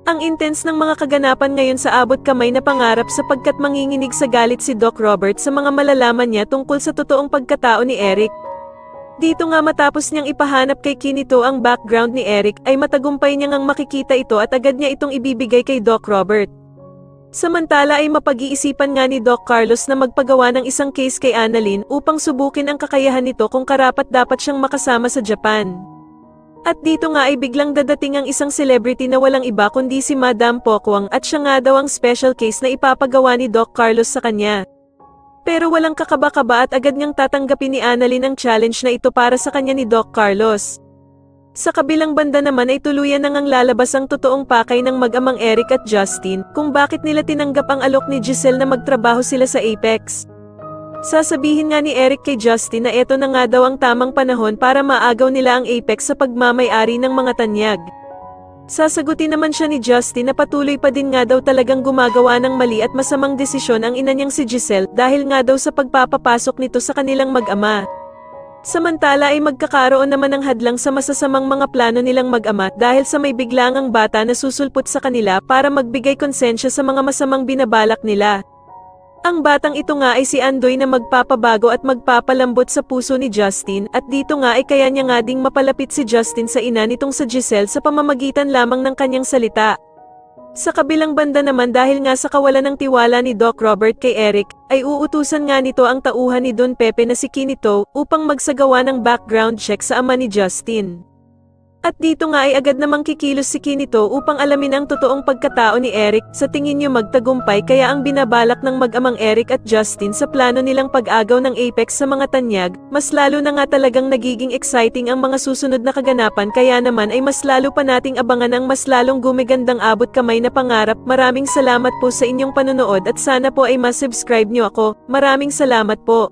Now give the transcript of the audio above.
Ang intense ng mga kaganapan ngayon sa abot kamay na pangarap sapagkat manginginig sa galit si Doc Robert sa mga malalaman niya tungkol sa totoong pagkatao ni Eric. Dito nga matapos niyang ipahanap kay Kinito ang background ni Eric ay matagumpay niya ngang makikita ito at agad niya itong ibibigay kay Doc Robert. Samantala ay mapag-iisipan nga ni Doc Carlos na magpagawa ng isang case kay Annalyn upang subukin ang kakayahan nito kung karapat-dapat siyang makasama sa Japan. At dito nga ay biglang dadating ang isang celebrity na walang iba kundi si Madam Pokwang at siya nga daw ang special case na ipapagawa ni Doc Carlos sa kanya. Pero walang kakaba-kaba at agad niyang tatanggapin ni Annalyn ang challenge na ito para sa kanya ni Doc Carlos. Sa kabilang banda naman ay tuluyan na ngang lalabas ang totoong pakay ng mag-amang Eric at Justin kung bakit nila tinanggap ang alok ni Giselle na magtrabaho sila sa Apex. Sasabihin nga ni Eric kay Justin na eto na nga daw ang tamang panahon para maagaw nila ang Apex sa pagmamay-ari ng mga tanyag. Sasagutin naman siya ni Justin na patuloy pa din nga daw talagang gumagawa ng mali at masamang desisyon ang ina niyang si Giselle dahil nga daw sa pagpapapasok nito sa kanilang mag-ama. Samantala ay magkakaroon naman ng hadlang sa masasamang mga plano nilang mag-ama dahil sa may biglangang bata na susulpot sa kanila para magbigay konsensya sa mga masamang binabalak nila. Ang batang ito nga ay si Andoy na magpapabago at magpapalambot sa puso ni Justin at dito nga ay kaya niya nga ding mapalapit si Justin sa ina nitong sa Giselle sa pamamagitan lamang ng kanyang salita. Sa kabilang banda naman dahil nga sa kawalan ng tiwala ni Doc Robert kay Eric, ay uutusan nga nito ang tauhan ni Don Pepe na si Kinito upang magsagawa ng background check sa ama ni Justin. At dito nga ay agad namang kikilos si Kinito upang alamin ang totoong pagkatao ni Eric. Sa tingin niyo magtagumpay kaya ang binabalak ng mag-amang Eric at Justin sa plano nilang pag-agaw ng Apex sa mga tanyag, mas lalo na nga talagang nagiging exciting ang mga susunod na kaganapan kaya naman ay mas lalo pa nating abangan ang mas lalong gumigandang abot kamay na pangarap. Maraming salamat po sa inyong panonood at sana po ay mas-subscribe niyo ako. Maraming salamat po.